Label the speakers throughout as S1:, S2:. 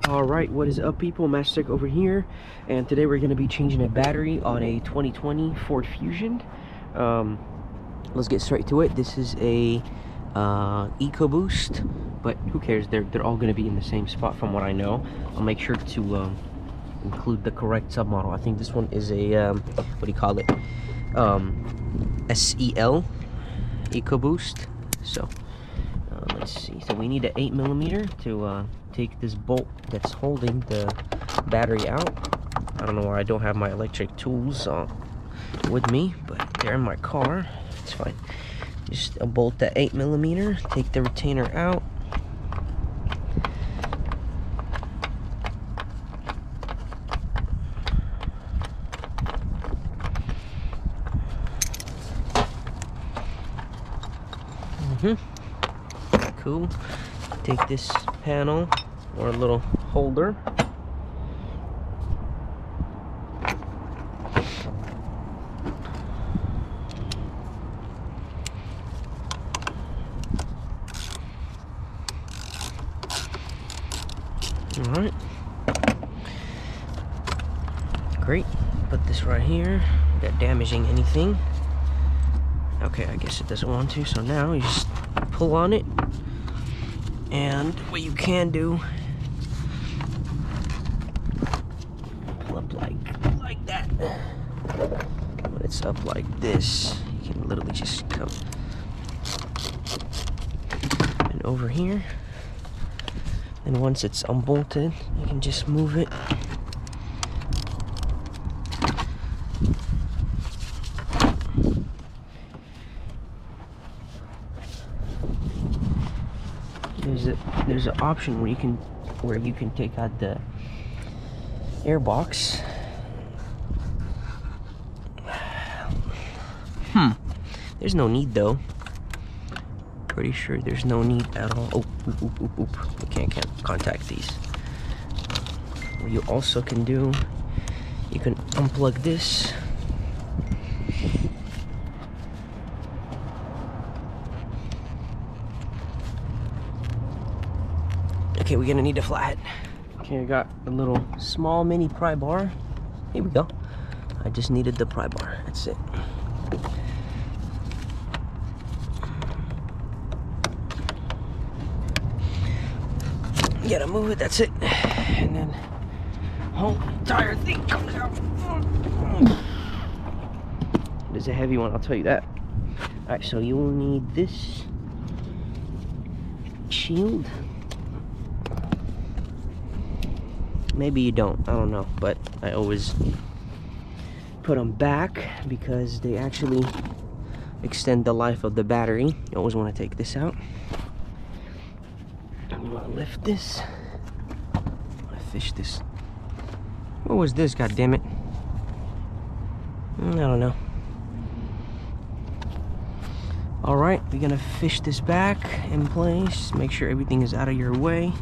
S1: Alright, what is up people? Mastic over here, and today we're going to be changing a battery on a 2020 Ford Fusion. Let's get straight to it. This is a EcoBoost, but who cares, they're all going to be in the same spot from what I know. I'll make sure to include the correct submodel. I think this one is a what do you call it, SEL EcoBoost. So let's see, so we need an 8mm to take this bolt that's holding the battery out. I don't know why I don't have my electric tools with me, but they're in my car. It's fine. Just a bolt that 8mm, take the retainer out. Cool. Take this panel or a little holder. All right. Great. Put this right here without damaging anything. Okay, I guess it doesn't want to, so now you just pull on it. And what you can do, pull up like that. When it's up like this, you can literally just come and over here. And once it's unbolted, you can just move it. There's an option where you can take out the air box. There's no need though. Pretty sure there's no need at all. Oh, oop. You can't contact these. What you also can do, you can unplug this. Okay, we're gonna need a flathead. Okay, I got a little small mini pry bar. Here we go. I just needed the pry bar. That's it. You gotta move it. That's it. And then whole entire thing comes out. It is a heavy one, I'll tell you that. All right, so you will need this shield. Maybe you don't, I don't know, but I always put them back because they actually extend the life of the battery. You always want to take this out. You want to lift this. I want to fish this. What was this, god damn it? I don't know. All right, we're gonna fish this back in place. Make sure everything is out of your way.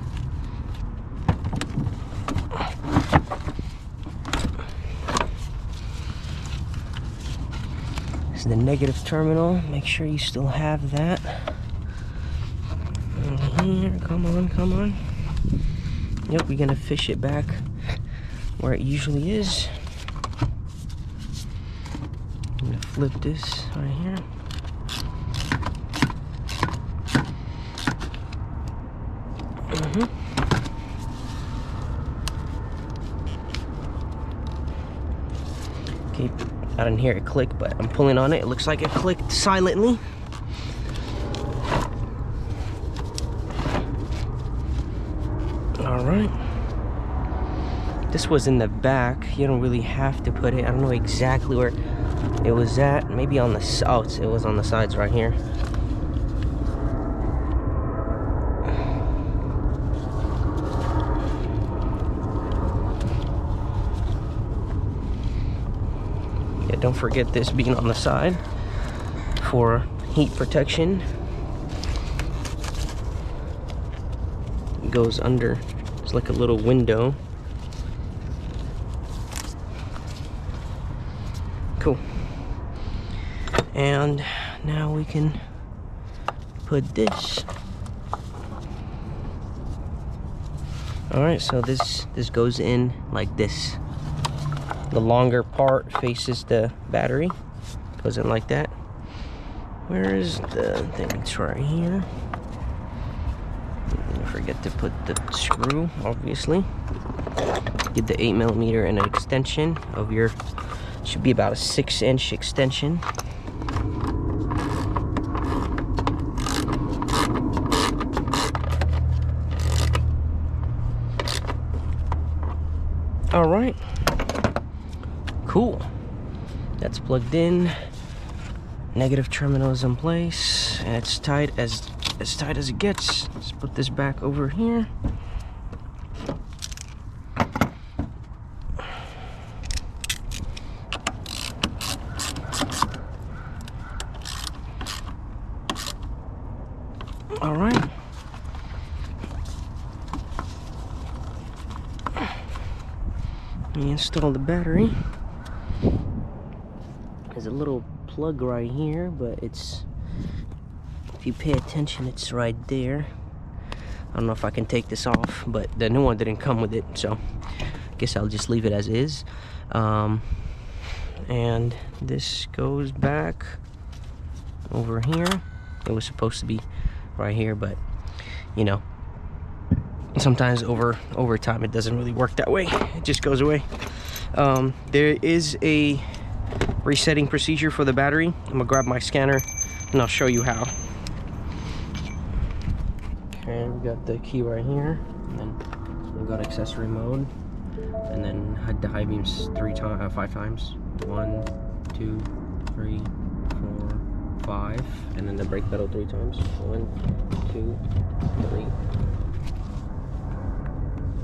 S1: The negative terminal, make sure you still have that. And here, come on. Yep, we're gonna fish it back where it usually is. I'm gonna flip this right here. Okay. I didn't hear it click, but I'm pulling on it. It looks like it clicked silently. All right. This was in the back. You don't really have to put it. I don't know exactly where it was at. Maybe on the, oh, it was on the sides right here. Don't forget this being on the side for heat protection. It goes under, it's like a little window. Cool. And now we can put this All right, so this goes in like this. The longer part faces the battery, goes in like that. Where is the thing? It's right here. Don't forget to put the screw, obviously. Get the 8mm and an extension of your, should be about a 6-inch extension. All right, cool. That's plugged in. Negative terminal is in place, and it's tight as tight as it gets. Let's put this back over here. All right. We install the battery. There's a little plug right here, but it's, if you pay attention, it's right there. I don't know if I can take this off, but the new one didn't come with it, so I guess I'll just leave it as is. And this goes back over here. It was supposed to be right here, but you know, sometimes over time it doesn't really work that way. It just goes away. There is a resetting procedure for the battery. I'm gonna grab my scanner and I'll show you how. Okay, we got the key right here, and then we've got accessory mode, and then the high beams 5 times. 1, 2, 3, 4, 5, and then the brake pedal 3 times. 1, 2, 3.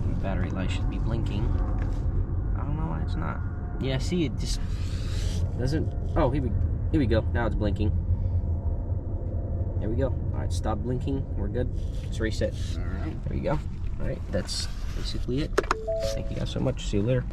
S1: The battery light should be blinking. I don't know why it's not. Yeah, see, it just doesn't. Oh, here we go. Now it's blinking. There we go. All right, stop blinking. We're good. Let's reset. All right. There we go. All right, that's basically it. Thank you guys so much. See you later.